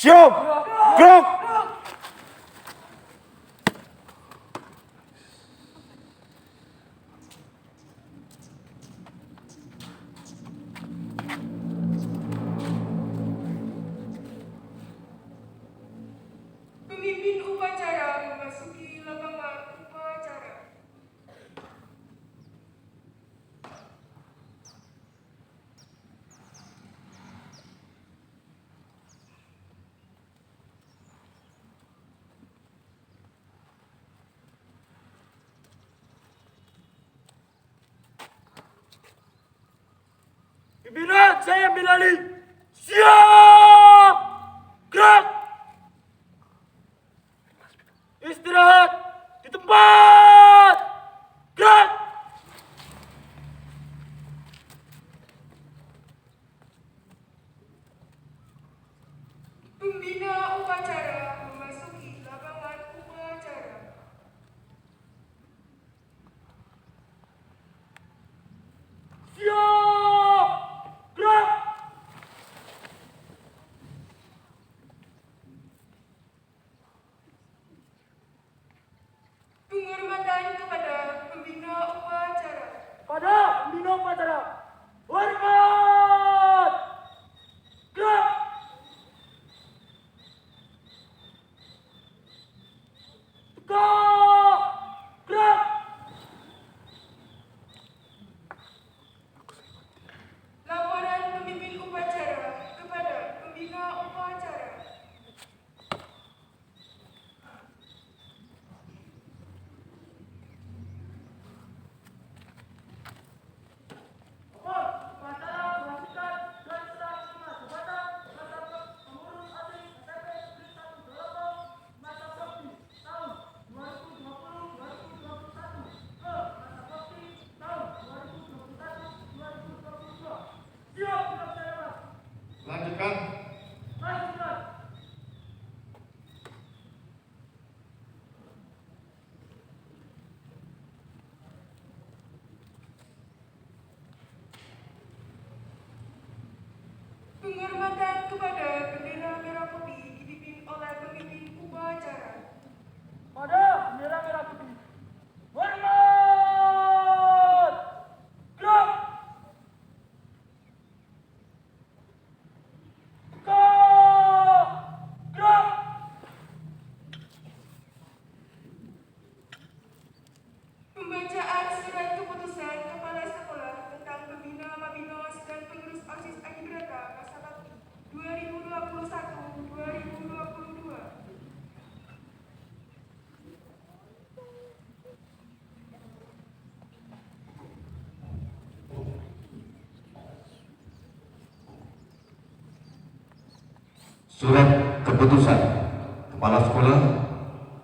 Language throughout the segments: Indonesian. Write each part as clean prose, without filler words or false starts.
Siap! Gerak! Pemimpin upacara memasuki lapangan upacara. Pimpinan, saya Bilali. Siap! Gerak! Istirahat di tempat! Gerak! Pembina upacara memasuki lapangan upacara. Siap! Gerak! Penghormatan kepada pembina upacara. Pada pembina upacara. Hormat! Gerak! Tegak! Gerak! Laporan pemimpin upacara kepada pembina upacara. Lanjutkan. Penghormatan kepada bendera merah putih dipimpin oleh pemimpin upacara. Pada bendera merah putih. Hormat! Gerak! Tegak! Gerak! Pembacaan surat keputusan Kepala Sekolah tentang pembina Mabinos dan pengurus OSIS Adibrata masa bakti 2021-2022. Surat keputusan Kepala Sekolah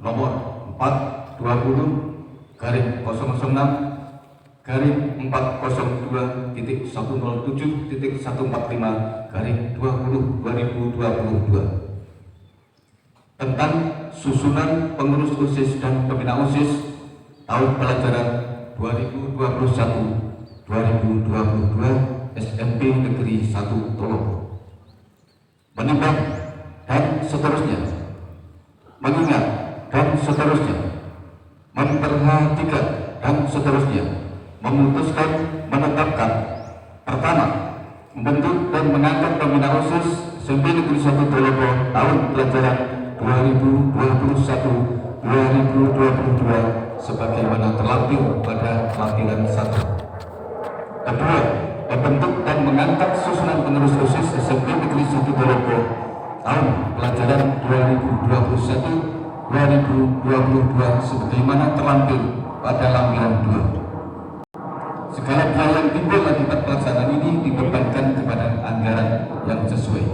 nomor 420 garing 006 garing 402.107.145 garing 20/2022 tentang susunan pengurus OSIS dan pembina OSIS tahun pelajaran 2021-2022 SMP Negeri 1 Tolopo. Menimbang dan seterusnya, mengingat dan seterusnya, memperhatikan dan seterusnya, memutuskan, menetapkan. Pertama, membentuk dan mengangkat pembina OSIS SMP Negeri 1 Tolopo tahun pelajaran 2021-2022 sebagaimana terlampir pada lampiran 1. Kedua, membentuk dan mengangkat susunan pengurus OSIS SMP Negeri 1 Tolopo tahun pelajaran 2021-2022 sebagaimana terlampir pada lampiran 2. Segala biaya yang timbul akibat pelaksanaan ini dibebankan kepada anggaran yang sesuai.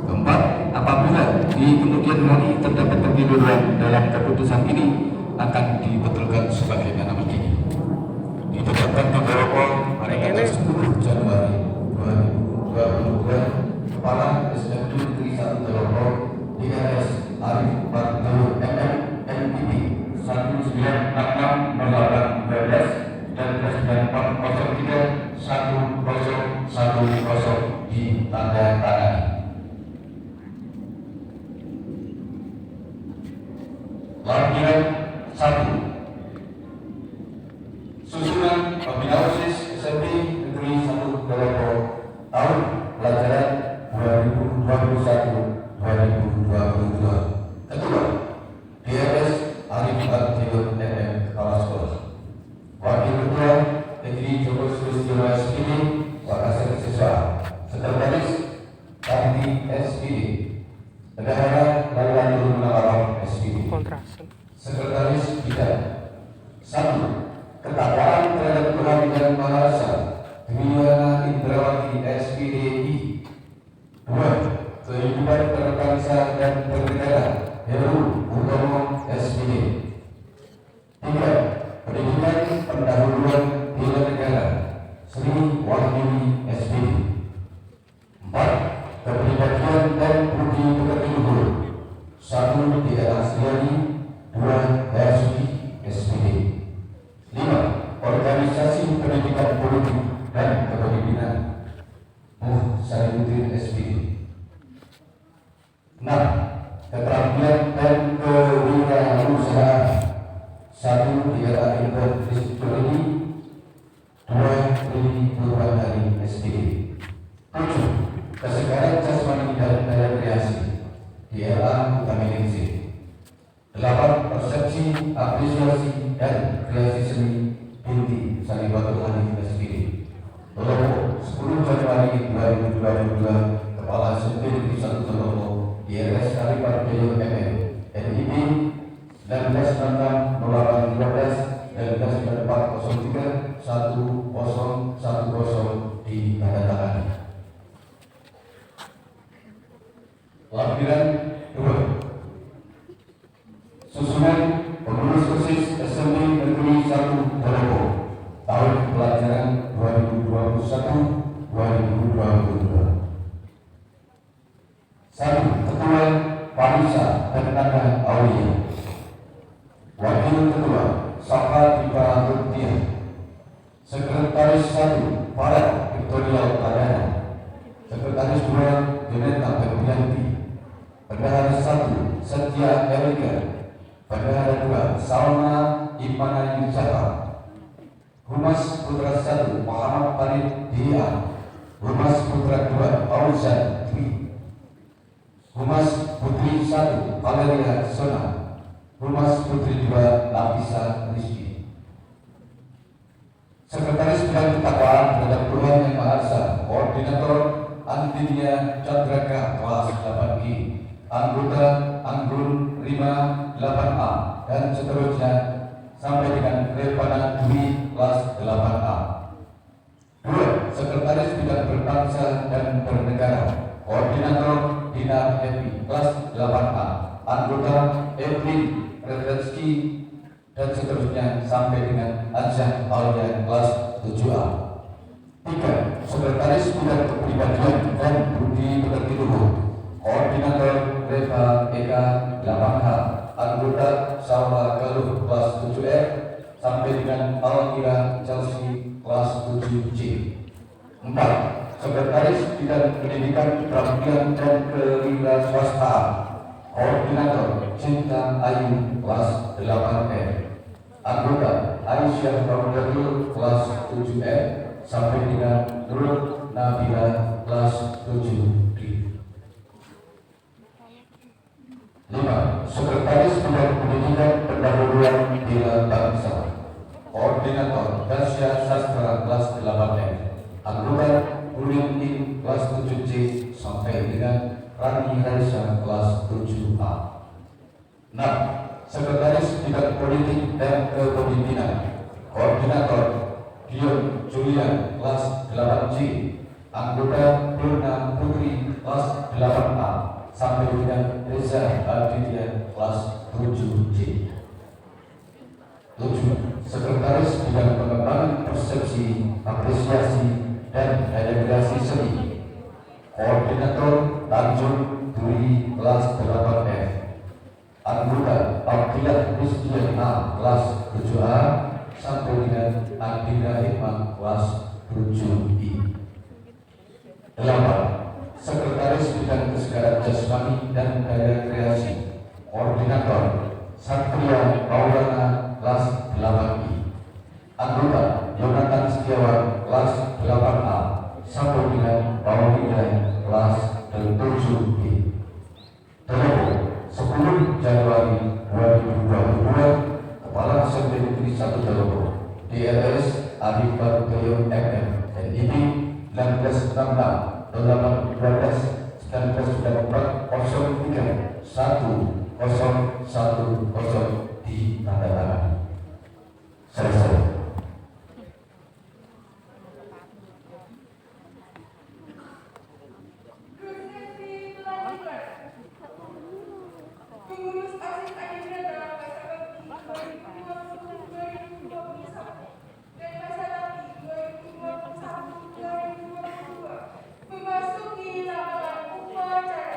Keempat, apabila di kemudian hari terdapat kekeliruan dalam keputusan ini akan dibetulkan sebagaimana begini. Ditetapkan di Tolopo pada tanggal 10 Januari 2022 Kepala SMP Negeri 1 Tolopo DRS Arif Bardo MM MPD 19660812 dan Presiden 403 1010 ditandatangani. Lampiran 1. Susunan Pembina OSIS SMP Negeri 1 Doropo tahun pelajaran 2021-2022. Ketua DRS Arif Artio MM Kepala Sekolah. Wakil Ketua Negeri Joko Sulistyo SPD Wakasek Siswa. Sekretaris Kanti SPD. Bendahara Lailani Munawwarah SPD. Sekretaris Bidang 1. Ketakwaan terhadap Tuhan Yang Maha Esa Dwiana Indrawati SPDI. 2. Kehidupan berbangsa dan bernegara Heru Utomo SPD. 3. Pendidikan pendahuluan bela negara Sri Wahyuni SPD. 4. Kepribadian dan budi pekerti luhur 1. Di era Asriani. 2. Hayasuki SPD. 5. Organisasi pendidikan politik dan kepemimpinan Salihuddin SPD. 6. Keterampilan dan kewirausahaan 1. Di era Indra Rizkyani. 2. Rini Purwandari SPD. 7. Kesegaran jasmani dan daya kreasi di era Utaminingsih. 8. Persepsi, apresiasi, dan kreasi seni binti Saliwatul Hanif SPD. Lombok 10 Januari 2022. Kepala SMP Negeri 1 Lombok DRS Arif Artio MM NIB 1906-08-15 1994-03 1010 ditandatangani. Lampiran 2. Susunan pengurus OSIS SMP Negeri 1 Doropo tahun pelajaran 2021-2022. 1. Ketua Panisa dan Nada Aulia. Wakil Ketua Saka Dipa Rupiah. Sekretaris 1 Farad Victoria Pradana. Sekretaris 2 Joneta Berbianti. Bendahara 1 Setia Erika. Bendahara 2 Salma Ipana Yusafa. Humas Putra 1 Muhammad Farid Dia. Humas Putra 2 Fauzan Dwi. Humas Putri 1 Valeria Sona. Humas Putri 2 Lapisa Rizki. Sekretaris Bidang Ketakwaan terhadap Tuhan Yang Maha Esa Koordinator Andinia Chandraka kelas 8G. Anggota Anggun 5 8A dan seterusnya sampai dengan Revana Dwi kelas 8A. 2. Sekretaris Bidang Berbangsa dan Bernegara Koordinator Dina Happy kelas 8A. Anggota Evelyn Redensky dan seterusnya sampai dengan Ansyah Aulia kelas 7A. 3. Sekretaris Bidang Kepribadian dan Budi Pekerti Luhur Koordinator Reva Eka 8H. Anggota Salwa Galuh kelas 7R sampai dengan Almira Chelsea kelas 7C. 4. Sekretaris Bidang Pendidikan Pengabdian dan Kewirausahaan Koordinator Cinta Ayu kelas 8R. Anggota Aisyah Ramadhanul kelas 7R sampai dengan Nur Nabila kelas 7D. 5. Sekretaris Bidang Pendidikan Pendahuluan Bela Bangsa Koordinator Dasya Sastra kelas 8F. Anggota Ulin In kelas 7C sampai dengan Rani Raisa kelas 7A. 6. Sekretaris Bidang Politik dan Kepemimpinan Koordinator Dion Julian kelas 8C. Anggota Dona Putri kelas 8A sampai dengan Reza Aditya kelas 7C. 7. Sekretaris Bidang Pengembangan Persepsi, Apresiasi, dan Daya Kreasi Seni Koordinator Tanjung Duri kelas 8F. Anggota Abdillah Rizkyana kelas 7A sampai dengan Andina Hikmah kelas 7I. 8. Sekretaris Bidang Kesegaran Jasmani dan Daya Kreasi Koordinator Satria Maulana kelas 8I, anggota Yonatan Setiawan kelas 8A, sampai dengan Maulida kelas 7B. Terlebih 10 Januari 2022, Kepala Sekolah Negeri 1 Telogo, DRS Arif Barugayo MM, NIB 1966 0812 1994 03 1010 ditandatangani. Selesai. Prosesi pelantikan. Pengurus OSIS Adi Brata masa bakti 2020-2021 dan masa bakti 2021-2022 memasuki lapangan upacara.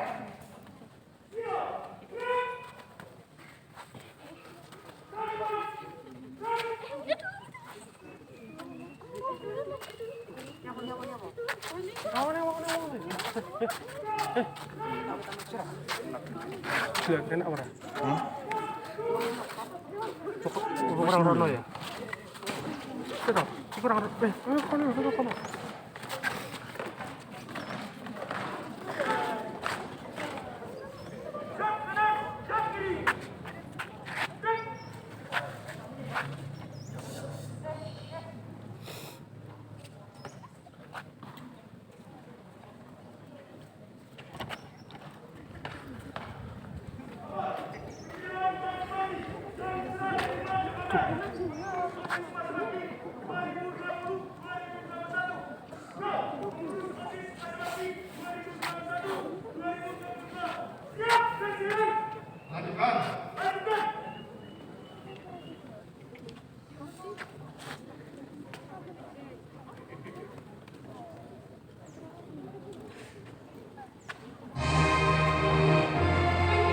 Kena orang. Orang Rono ya. Kita, kurang. Kono.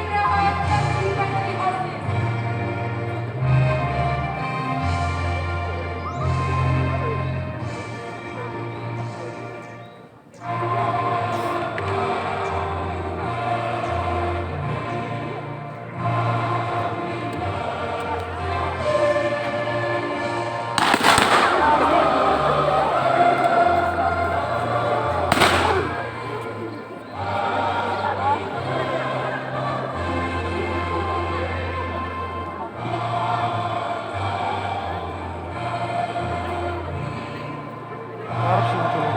Penyerahan ketertiban dari OSIS. Harap sih betul.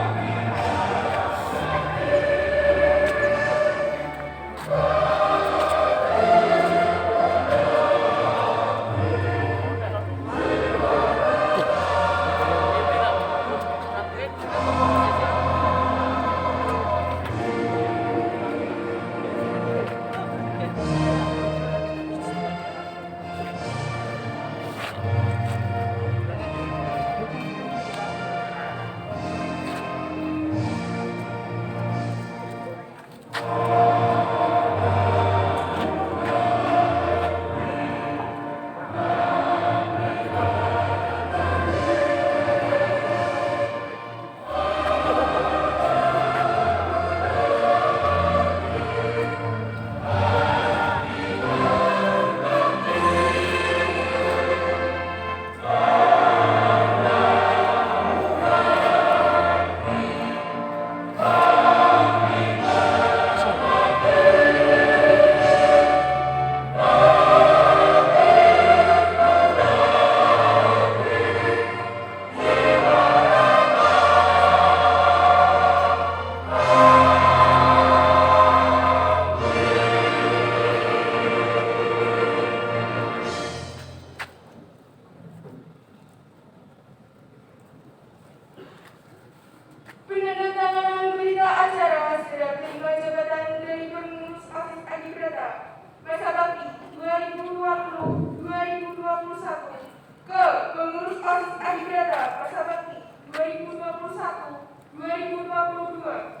Penandatanganan berita acara surat terima jabatan dari pengurus OSIS Adi Brata masa bakti 2020-2021 ke pengurus OSIS Adi Brata masa bakti 2021-2022.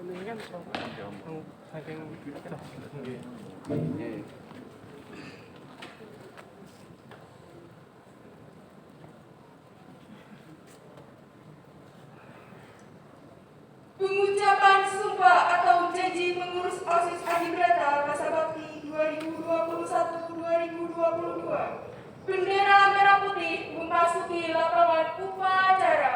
ini kan saking itu. Pengucapan sumpah atau janji pengurus OSIS Adibrata masa bakti 2021-2022. Bendera merah putih memasuki lapangan upacara.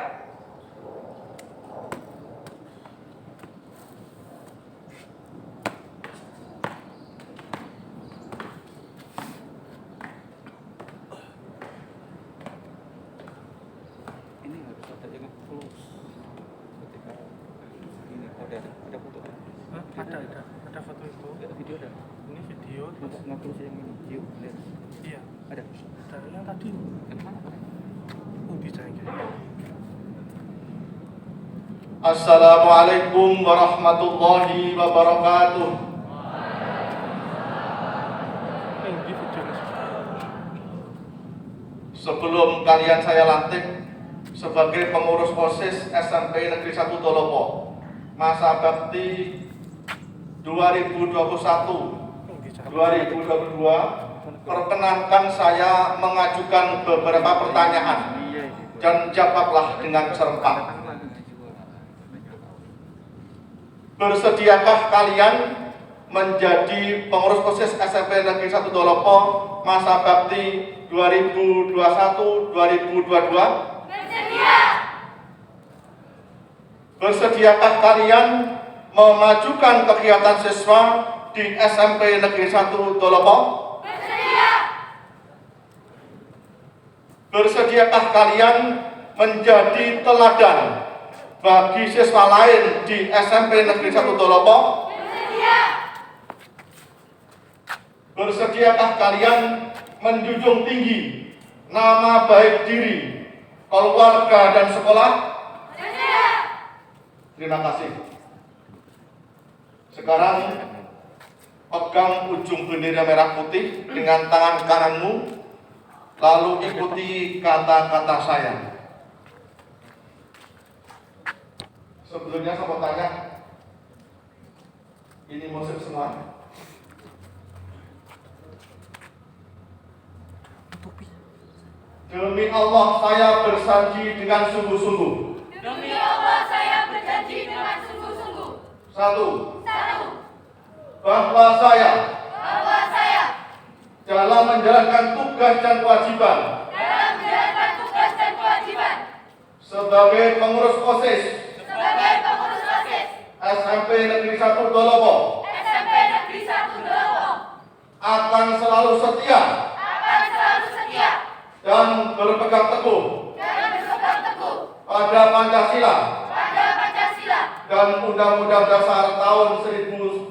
Ini harus ada yang close ketika ini ada foto kan? Hah? Ada foto itu. Ada video ada. Ini video. Nggak close yang ini. Yuk lihat. Iya. Ada. Ada yang tadi. Yang mana? Di sana. Assalamualaikum warahmatullahi wabarakatuh. Di video. Sebelum kalian saya lantik sebagai pengurus OSIS SMP Negeri 1 Dolopo masa bakti 2021-2022, perkenankan saya mengajukan beberapa pertanyaan dan jawablah dengan serempak. Bersediakah kalian menjadi pengurus OSIS SMP Negeri 1 Dolopo masa bakti 2021-2022? Bersedia. Bersediakah kalian memajukan kegiatan siswa di SMP Negeri 1 Dolopo? Bersedia. Bersediakah kalian menjadi teladan bagi siswa lain di SMP Negeri 1 Dolopo? Bersedia. Bersediakah kalian menjunjung tinggi nama baik diri, keluarga dan sekolah? Bersedia. Terima kasih. Sekarang pegang ujung bendera merah putih dengan tangan kananmu, lalu ikuti kata-kata saya. Sebelumnya saya mau tanya, ini musik semua? Demi Allah saya berjanji dengan sungguh-sungguh. Demi Allah saya berjanji dengan sungguh-sungguh. Satu, Satu. bahwa saya Bahwa saya dalam menjalankan tugas dan kewajiban dalam menjalankan tugas dan kewajiban sebagai pengurus OSIS sebagai pengurus OSIS SMP Negeri 1 Dolopo SMP Negeri 1 Dolopo akan selalu setia akan selalu setia dan berpegang teguh dan berpegang teguh pada Pancasila pada Pancasila dan Undang-Undang Dasar tahun 1945.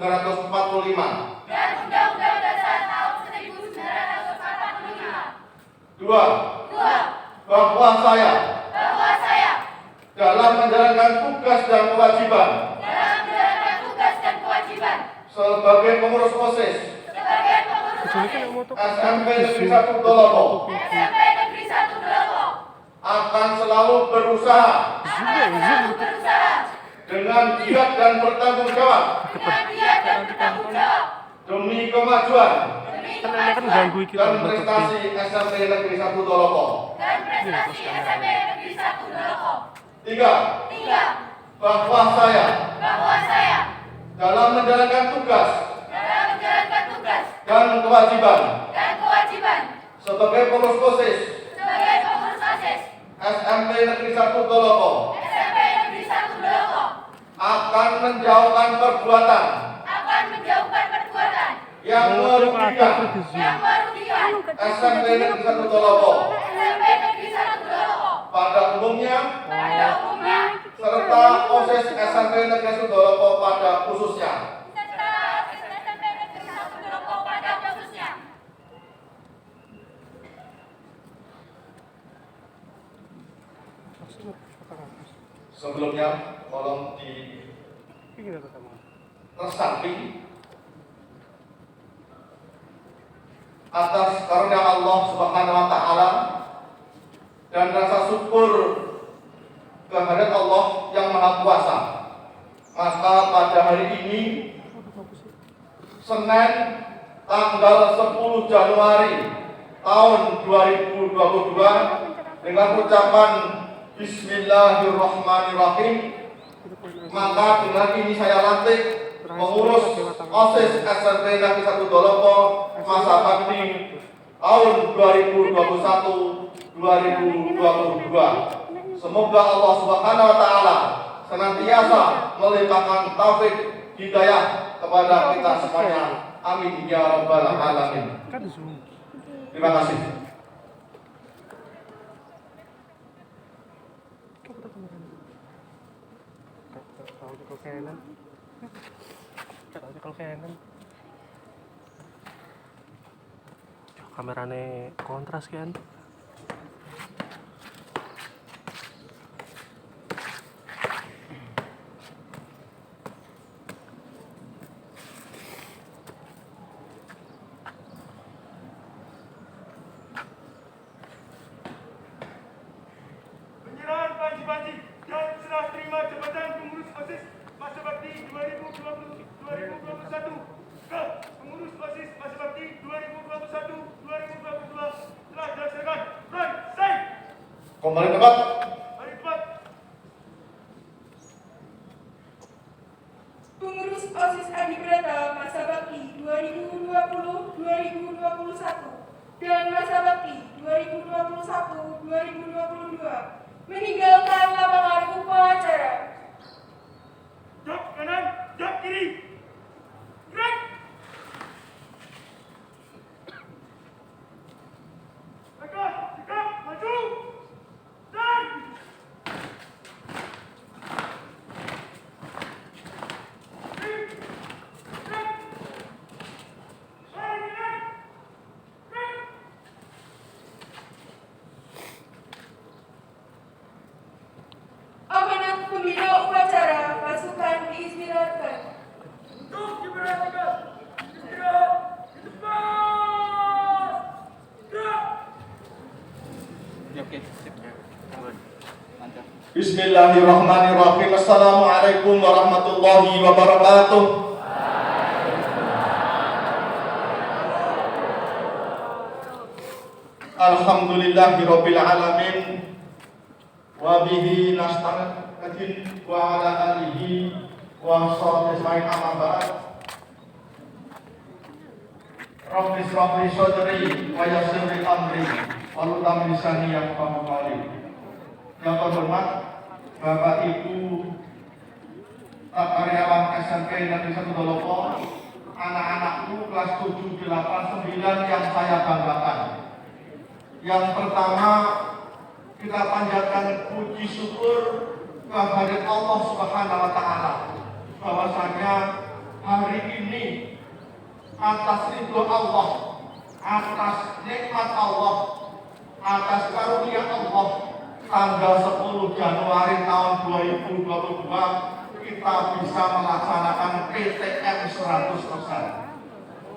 dan Undang-Undang Dasar tahun 1945. Dua, Dua. bahwa saya Bahwa saya dalam menjalankan tugas dan kewajiban dalam menjalankan tugas dan kewajiban sebagai pengurus OSIS sebagai pengurus OSIS SMP Negeri 1 Dolopo SMP Negeri 1 Dolopo akan selalu berusaha akan selalu berusaha dengan giat dan bertanggung jawab dengan giat dan bertanggung jawab demi kemajuan demi Kan kemajuan ganggu kita dan menutupi. prestasi SMP Negeri 1 Dolopo. dan prestasi SMP Negeri 1 Dolopo. Tiga, Tiga. bahwa saya Bahwa saya dalam menjalankan tugas dalam menjalankan tugas dan kewajiban dan kewajiban sebagai pengurus OSIS sebagai pengurus OSIS SMP Negeri 1 Dolopo SMP Negeri 1 Dolopo akan menjauhkan perbuatan akan menjauhkan perbuatan yang merugikan yang merugikan SMP Negeri 1 Dolopo SMP Negeri 1 Dolopo pada umumnya pada umumnya serta OSIS SMP Negeri 1 Dolopo pada khususnya. serta SMP Negeri 1 Dolopo pada khususnya. Sebelumnya tolong resapi atas karunia Allah Subhanahu wa taala dan rasa syukur kehadirat Allah yang Maha Kuasa Maka pada hari ini, Senin tanggal 10 Januari tahun 2022, dengan ucapan Bismillahirrahmanirrahim, maka dengan ini saya lantik mengurus OSIS SMP Negeri 1 Dolopo masa bakti tahun 2021-2022. Semoga Allah Subhanahu wa taala senantiasa melimpahkan taufik hidayah kepada kita semuanya. Amin ya rabbal alamin. Terima kasih. Kameranya kontras kan. Penyerahan panji-panji dan serah terima jabatan pengurus OSIS masa bakti 2021 ke pengurus OSIS masa bakti 2021-2022 telah dilaksanakan. Selesai. Kembali tempat. Mari cepat. Pengurus OSIS Adi Brata masa bakti 2020-2021 dan masa bakti 2021-2022 meninggalkan lapangan upacara. Jok kanan, jok kiri. Gerak. Tegak, tegak, maju. Dan Amanat pembina upacara pasukan diistirahatkan. untuk diperhatikan. Istirahat di tempat. Gerak. Bismillahirrahmanirrahim. Assalamualaikum warahmatullahi wabarakatuh. Alhamdulillahirabbil alamin. Wa bihi nasta'in wa ala alihi wa sahbihi amma ba'd. Rabbi shrah li sadri wa yassir li amri wa hlul lisani yafqahu qawli. Yang terhormat Bapak Ibu karyawan SMP Negeri 1 Dolopo, anak-anakku kelas 7, 8, 9 yang saya banggakan. Yang pertama, kita panjatkan puji syukur kehadirat Allah Subhanahu wa taala bahwasanya hari ini atas ridho Allah, atas nikmat Allah, atas karunia Allah, tanggal 10 Januari tahun 2022 kita bisa melaksanakan PTM 100%.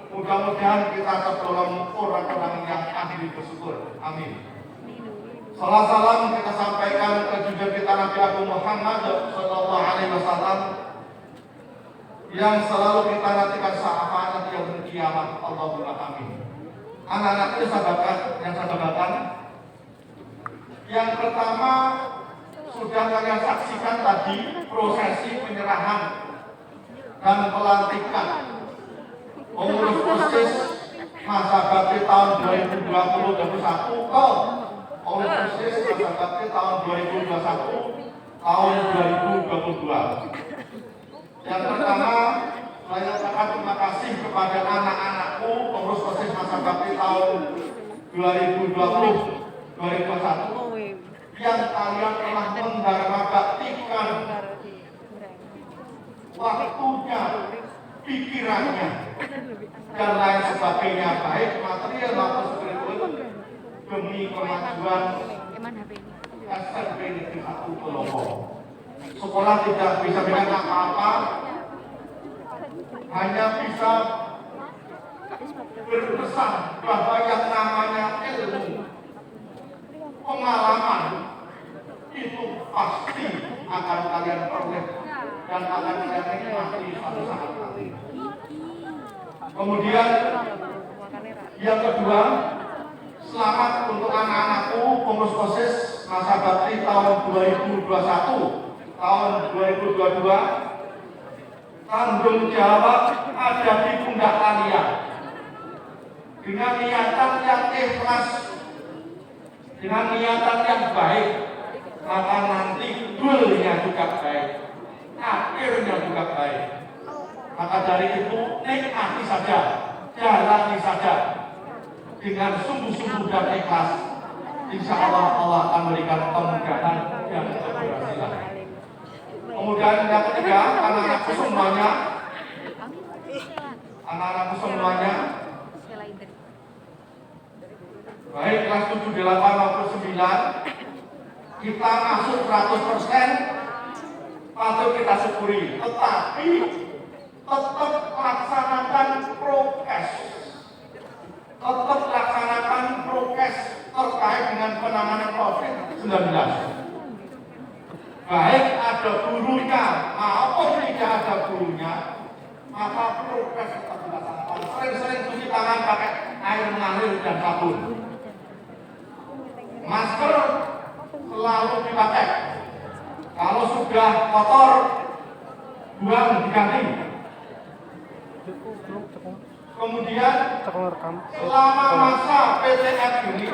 Mudah-mudahan kita tergolong orang-orang yang ahli bersyukur. Amin. Salam salam kita sampaikan ke junjungan kita Nabi Agung Muhammad Sallallahu Alaihi Wasallam yang selalu kita nantikan syafaat di yaumil kiamat. Allahumma amin. Anak-anak yang saya banggakan, yang pertama sudah kalian saksikan tadi prosesi penyerahan dan pelantikan pengurus OSIS masa bakti tahun 2020-2021 ke pengurus OSIS masa bakti tahun 2021 tahun 2022. Yang pertama, saya ucapkan terima kasih kepada anak-anakku pengurus OSIS masa bakti tahun 2020-2021 yang kalian telah mendharma baktikan waktunya, pikirannya, dan lain sebagainya, baik material maupun spiritual, demi kemajuan SMP Negeri 1 Dolopo. Sekolah tidak bisa bilang apa-apa, hanya bisa berpesan bahwa yang namanya ilmu, pengalaman itu pasti akan kalian peroleh dan akan saya nikmati suatu saat nanti. Kemudian yang kedua, selamat untuk anak-anakku pengurus OSIS masa bakti tahun 2021, tahun 2022. Tanggung jawab ada di pundak kalian. Dengan niatan yang ikhlas, dengan niatan yang baik, maka nanti goalnya juga baik, akhirnya juga baik. Maka dari itu nikmati saja, jalani saja dengan sungguh-sungguh dan ikhlas. Insya Allah Allah akan memberikan kemudahan yang keberhasilan. Kemudian yang ketiga, anak-anakku semuanya, baik kelas 7, 8 maupun 9, kita masuk 100%, patut kita syukuri. Tetapi tetap laksanakan prokes. Tetap laksanakan prokes terkait dengan penanganan COVID-19. Baik ada gurunya maupun tidak ada gurunya, maka prokes tetap dilaksanakan. Sering-sering cuci tangan pakai air mengalir dan sabun. Masker selalu dipakai. Kalau sudah kotor, buang diganti. Kemudian selama masa PTM ini